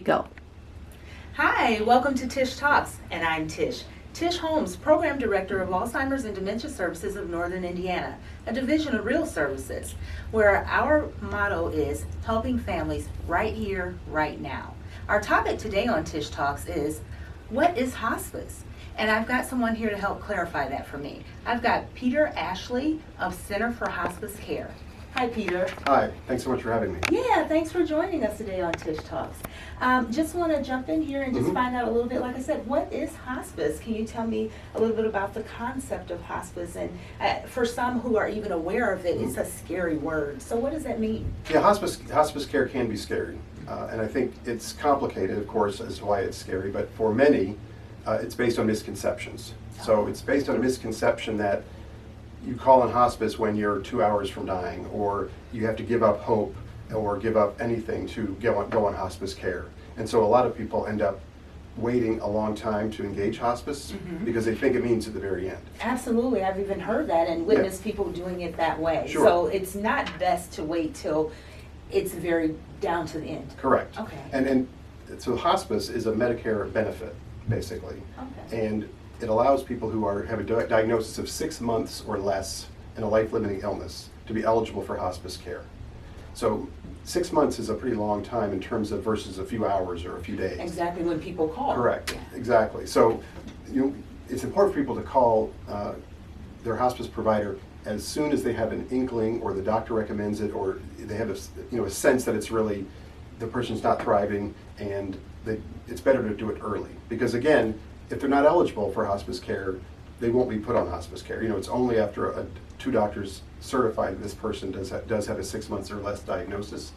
Go. Hi, welcome to Tish Talks, and I'm Tish. Tish Holmes, Program Director of Alzheimer's and Dementia Services of Northern Indiana, a division of Real Services, where our motto is helping families right here, right now. Our topic today on Tish Talks is, what is hospice? And I've got someone here to help clarify that for me. I've got Peter Ashley of Center for Hospice Care. Hi, Peter. Hi, thanks so much for having me. Yeah, thanks for joining us today on Tish Talks. Just want to jump in here and just find out a little bit, like I said, what is hospice? Can you tell me a little bit about the concept of hospice? And for some who are even aware of it, it's a scary word. So what does that mean? Yeah, hospice care can be scary. And I think it's complicated, of course, as to why it's scary. But for many, it's based on misconceptions. So it's based on a misconception that you call in hospice when you're 2 hours from dying, or you have to give up hope or give up anything to go on hospice care. And so a lot of people end up waiting a long time to engage hospice because they think it means at the very end. Absolutely. I've even heard that and witnessed people doing it that way. Sure. So it's not best to wait till it's very down to the end. Correct. Okay. And so hospice is a Medicare benefit, basically. Okay. And it allows people who have a diagnosis of 6 months or less in a life-limiting illness to be eligible for hospice care. So 6 months is a pretty long time in terms of versus a few hours or a few days. Exactly when people call. Correct, Yeah. exactly. So it's important for people to call their hospice provider as soon as they have an inkling, or the doctor recommends it, or they have a sense that it's really, the person's not thriving, and it's better to do it early. Because again, if they're not eligible for hospice care, they won't be put on hospice care. It's only after two doctors certify that this person does have a 6 months or less diagnosis,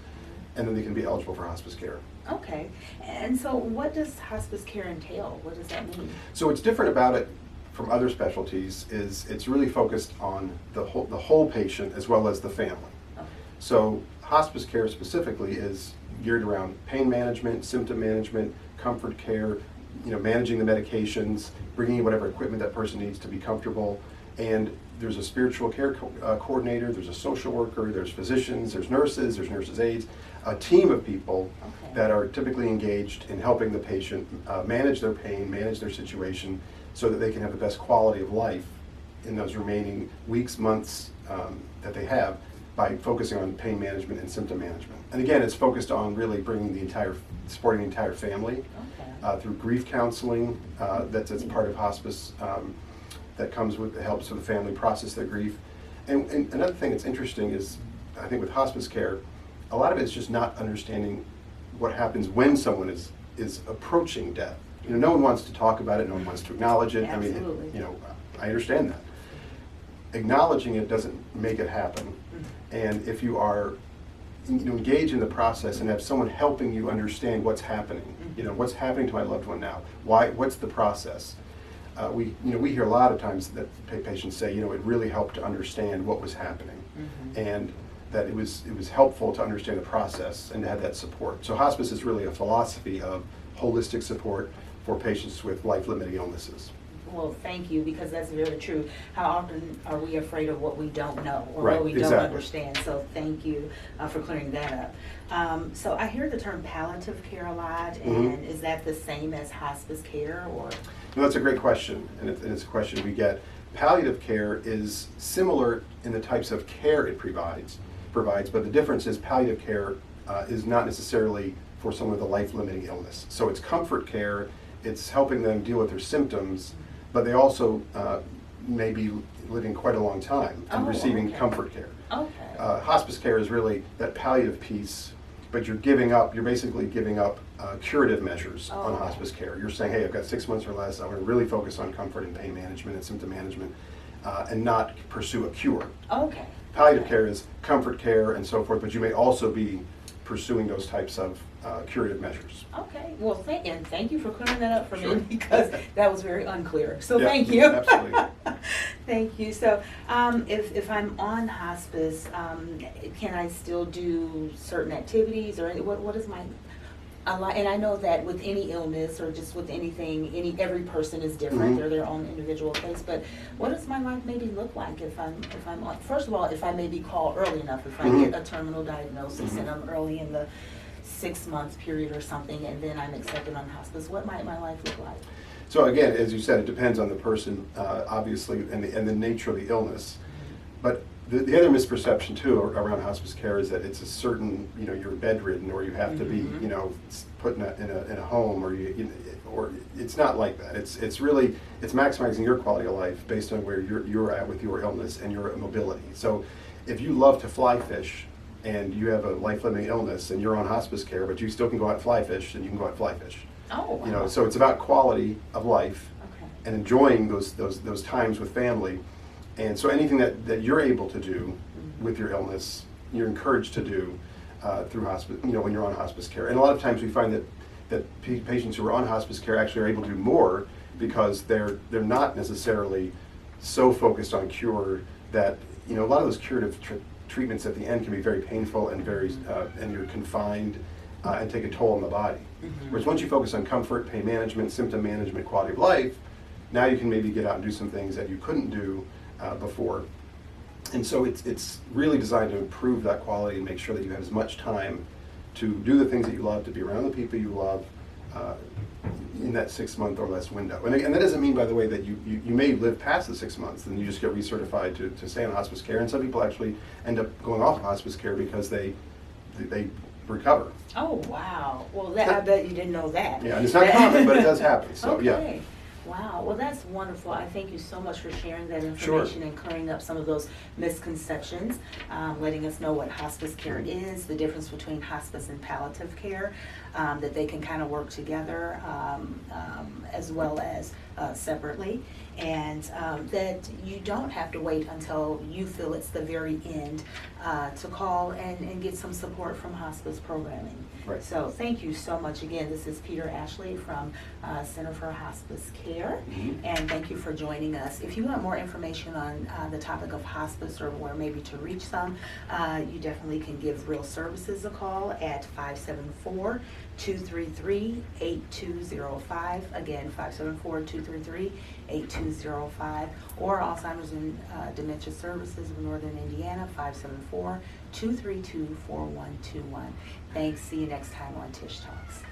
and then they can be eligible for hospice care. Okay. And so what does hospice care entail? What does that mean? So what's different about it from other specialties is it's really focused on the whole patient as well as the family. Okay. So hospice care specifically is geared around pain management, symptom management, comfort care, managing the medications, bringing whatever equipment that person needs to be comfortable. And there's a spiritual care coordinator, there's a social worker, there's physicians, there's nurses aides, a team of people that are typically engaged in helping the patient manage their pain, manage their situation, so that they can have the best quality of life in those remaining weeks, months that they have, by focusing on pain management and symptom management. And again, it's focused on really supporting the entire family through grief counseling. That's part of hospice. That helps with the family process their grief. And another thing that's interesting is, I think with hospice care, a lot of it's just not understanding what happens when someone is approaching death. No one wants to talk about it, no one wants to acknowledge it. Absolutely. I understand that. Acknowledging it doesn't make it happen. And if you are engage in the process and have someone helping you understand what's happening, what's happening to my loved one now, what's the process? We hear a lot of times that patients say, it really helped to understand what was happening, and that it was helpful to understand the process and to have that support. So hospice is really a philosophy of holistic support for patients with life-limiting illnesses. Well, thank you, because that's very true. How often are we afraid of what we don't know or Right, what we exactly. don't understand? So thank you for clearing that up. So I hear the term palliative care a lot, and is that the same as hospice care, or? No, that's a great question, and it's a question we get. Palliative care is similar in the types of care it provides, but the difference is palliative care is not necessarily for someone with a life-limiting illness. So it's comfort care, it's helping them deal with their symptoms, but they also may be living quite a long time and receiving comfort care. Okay. Hospice care is really that palliative piece, but you're basically giving up curative measures on hospice care. You're saying, hey, I've got 6 months or less, I want to really focus on comfort and pain management and symptom management, and not pursue a cure. Okay. Palliative care is comfort care and so forth, but you may also be pursuing those types of curative measures. Okay. Well, thank you for clearing that up for Sure. me, because that was very unclear. So Yeah, thank you. absolutely. Thank you. So if I'm on hospice, can I still do certain activities, or what is my and I know that with any illness or just with anything, every person is different. They're their own individual case. But what does my life maybe look like if I'm on? First of all, if I maybe call early enough, if I get a terminal diagnosis and I'm early in the 6-month period or something, and then I'm accepted on hospice, what might my life look like? So again, as you said, it depends on the person, obviously, and the nature of the illness. But the other misperception too around hospice care is that it's a certain, you're bedridden, or you have to be, put in a home, or it's not like that. It's maximizing your quality of life based on where you're at with your illness and your mobility. So if you love to fly fish and you have a life-limiting illness and you're on hospice care, but you still can go out and fly fish, then you can go out and fly fish. Oh, wow. So it's about quality of life. Okay. And enjoying those times with family. And so anything that you're able to do with your illness, you're encouraged to do through hospice, when you're on hospice care. And a lot of times we find that patients who are on hospice care actually are able to do more because they're not necessarily so focused on cure that, a lot of those curative treatments at the end can be very painful and and you're confined and take a toll on the body. Whereas once you focus on comfort, pain management, symptom management, quality of life, now you can maybe get out and do some things that you couldn't do before. And so it's really designed to improve that quality and make sure that you have as much time to do the things that you love, to be around the people you love in that 6-month or less window. And that doesn't mean, by the way, that you may live past the 6 months and you just get recertified to stay on hospice care. And some people actually end up going off of hospice care because they recover. Oh, wow. Well, I bet you didn't know that. Yeah, and it's not common, but it does happen. So, okay. Yeah. Wow, well that's wonderful. I thank you so much for sharing that information and clearing up some of those misconceptions, letting us know what hospice care is, the difference between hospice and palliative care, that they can kind of work together as well as separately, and that you don't have to wait until you feel it's the very end to call and get some support from hospice programming. Right. So thank you so much again. This is Peter Ashley from Center for Hospice Care, and thank you for joining us. If you want more information on the topic of hospice or where maybe to reach some, you definitely can give Real Services a call at 574-233-8205. Again, 574-233-8205, or Alzheimer's and Dementia Services of Northern Indiana, 574-232-4121. Thanks. See you next time on Tish Talks.